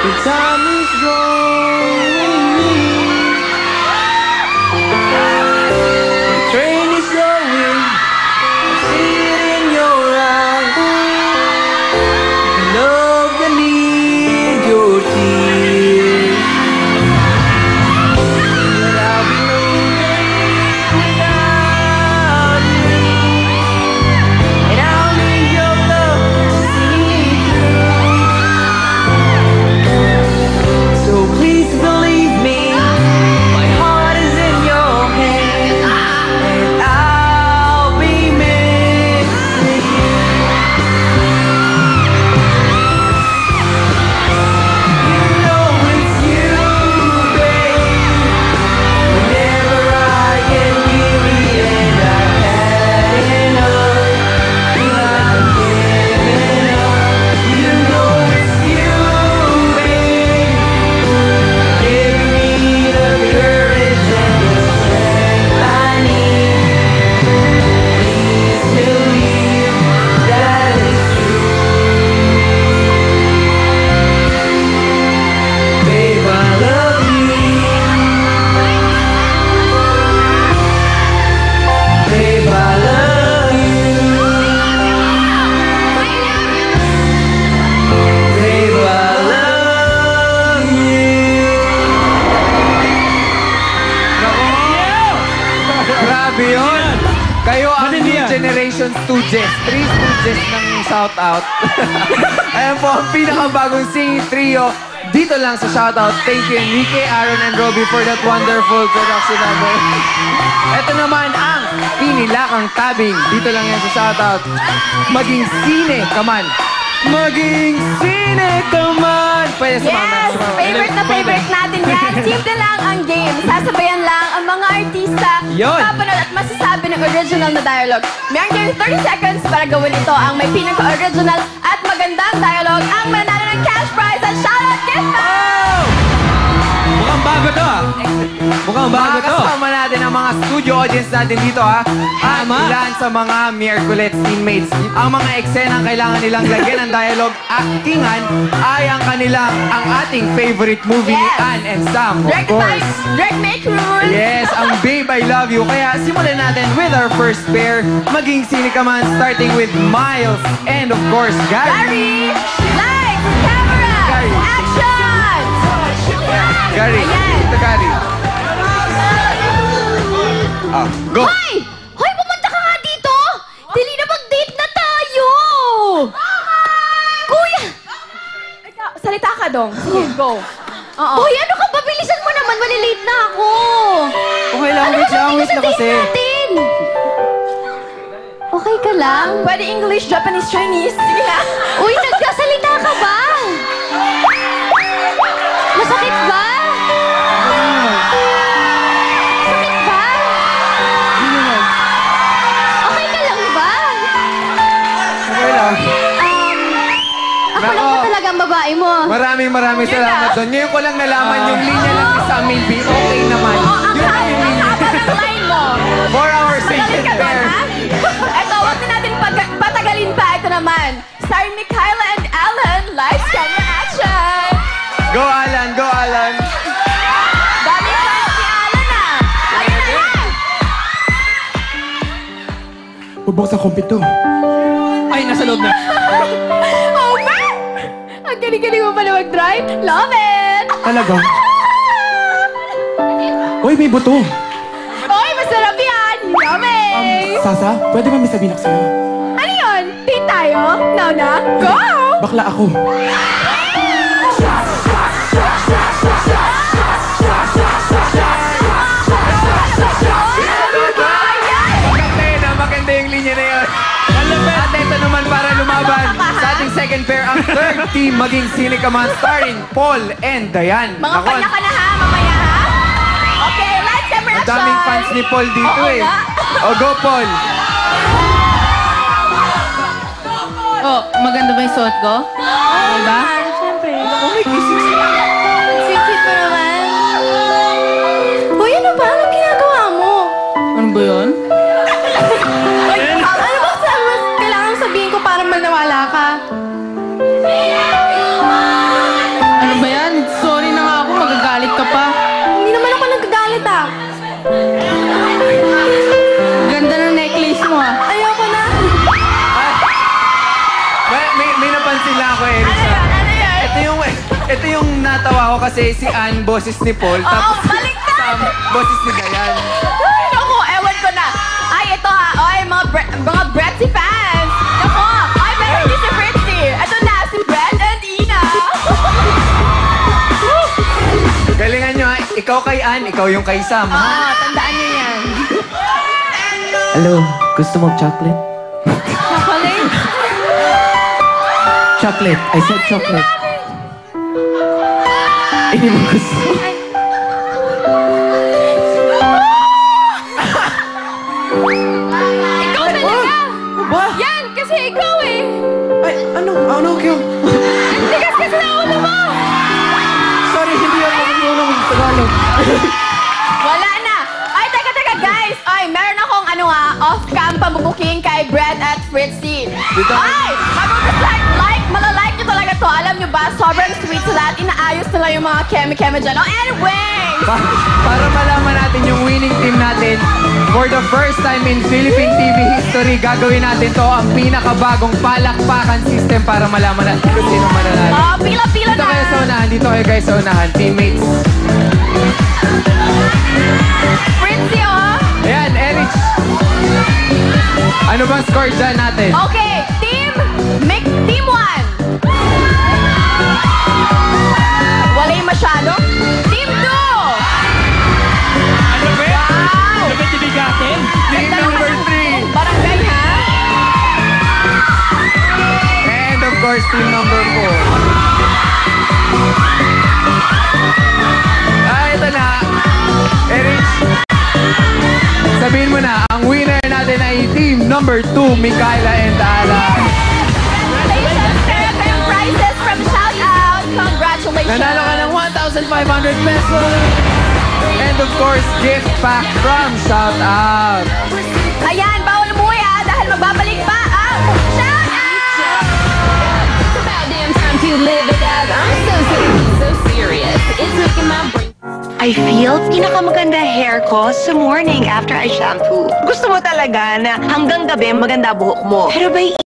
The time is going. The train is going. I see it in your eyes. The love that need your tears. But I'll be lonely without you. And I'll need your love to see me through. So please believe me, my heart is in your hand, and I'll be missing you. You know it's you, babe. Whenever I get weary and I've had enough, feel like I'm giving up. You know it's you, babe. Give me the courage and the strength I need. Please believe that it's true. Babe, I love you. Babe, I love you. Babe, I love you. Grabe yun! Kayo ang new generation stooges. 3 stooges ng shoutout. Ayan po ang pinakabagong singing trio. Dito lang sa shoutout. Thank you Enrique, Aaron, and Robbie for that wonderful production number. Ito naman ang Inilakang Tabing. Dito lang yan sa shoutout. Maging sine ka man. Maging sine ka man. Pwede sumama. Yes! Favorite na favorite natin yan. Simple lang ang game. Sasabayan lang ang mga artista. Yun. Papanood at masasabi ng original na dialogue. Meron kayong 30 seconds para gawin ito ang may pinaka-original at magandang dialogue. Ang mananalo ng cash prize at shoutout gift bag! Mukhang bago to ah. Mukhang bago to. Makakasama natin ang mga studio audience natin dito ha. At ilan sa mga Miyerkulets teammates. Ang mga eksenang kailangan nilang lagyan ng dialogue actingan ay ang ating favorite movie ni Yes. Ann and Sam, of course. Direct make rule! Yes, ang Babe, I Love You. Kaya simulan natin with our first pair. Maging sine ka man, starting with Miles and of course, Gary. Gary! Lights! Camera! Gary. Action! Gary. Ayan. Ito, Gary. Go! Hoy! Hoy, pumunta ka nga dito! Dali na mag-date na tayo! Kuya! Ikaw, salita ka dong. Sige, go. Oo. Hoy, ano ka? Pabilisan mo naman. Malilate na ako. Okay lang, Ano wait ba lang, sabi wait sa lang date kasi. natin? Okay ka lang? Pwede English, Japanese, Chinese. Sige na. Uy, nagkasalita ka ba? Masakit ba? Sakit ba? Okay ka lang ba? Okay lang. Ako lang ba talaga ang babae mo? Maraming salamat doon. Ngayon ko lang nalaman yung linya lang ni Sam may be okay naman. Oo, ang Yun ang yung haba ng line mo. 4 hours Magaling station ka doon, pair. ha? Ito, huwag na natin patagalin pa. Ito naman. Starring Michaela and Alan. Lights, camera, action! Go, Alan! Go, Alan! Dami fans si Alan, ah! Ayun na yan! Bubuksan ko pito. Ay, nasa loob na. Oh, man! Ang galing-galing mo pala mag-drive. Love it! Talaga? Uy, may buto. Oy, masarap yan! Yummy! Sasa, pwede ba may sabihin ako sa'yo? Ano yun? Date tayo? Now na? Go! Bakla ako. Maganda yung linya na yun. At ito naman para lumaban sa ating second pair, ang third team maging sine ka man, starring Paul and Dayan. Mga kanya ka na ha, mamaya ha? Okay, lights, camera, Ang action! daming fans ni Paul dito Oo eh. nga. O, go, Paul! Oh, maganda ba yung suot ko? Diba? Siyempre. Oh, may kisses. Sweet-sweet mo naman. Uy, ano ba? Anong ginagawa mo? Ano ba yun? Ano ba kailangan sabihin ko para manawala ka? Ano ba yan? ito yung natawa ko kasi si Ann, boses ni Paul. Oo, baliktad! Sam, boses ni Dayan. Ay, naku, ewan ko na. Ay, ito ha. Ay, mga Bretzy fans. Naku, ay, meron din si Fritzy. Ito na, si Brett and Ina. Galingan nyo ha. Ikaw kay Ann, ikaw yung kay Sam. Ha? Oo, tandaan niyo yan. Hello, gusto mo chocolate? Chocolate? Chocolate. I said chocolate. Hindi mo gusto. Ikaw talaga. Ba? Yan, kasi ikaw eh. Ay, ano? Ano, Kyo? Tigas kasi na ulo mo. Sorry, hindi ako marunong Tagalog. Wala na. Ay, teka, guys. Ay, meron akong off-cam pabubuking kay Brett at Fritzy. Dito. Ay, malalike nyo talaga to. Alam nyo ba, sobrang sweet sa lahat. Inaayos nila yung mga keme-keme dyan. Oh, anyway. Para malaman natin yung winning team natin, for the first time in Philippine TV history, gagawin natin to ang pinakabagong palakpakan system para malaman natin kung sino mananalo. Oh, pila-pila Dito na. kayo sa unahan, dito kayo guys sa unahan, teammates. Fritzy, oh. Ayan, Erich. Ano bang score dyan natin? Okay, team 1. Wala yung masyado. Team 2. Ano ba? Wow. Ano ba tinigatin? Team number 3. Barangay, ha? And of course, team number 4. Ito na. Erich. Sabihin mo na, ang winner natin ay team number 2, Mikaela and Ala. Congratulations, Sarah. Kayong prizes from Shout Out. Congratulations. Nanalo ka ng 1,500 pesos. And of course, gift pack from Shout Out. Ayan, bawal umuwi dahil magbabalik pa ang Shout Out! About damn time to live it up. I'm so serious. It's making my brain. I feel pinakamaganda hair ko sa morning after I shampoo. Gusto mo talaga na hanggang gabi maganda buhok mo. Pero by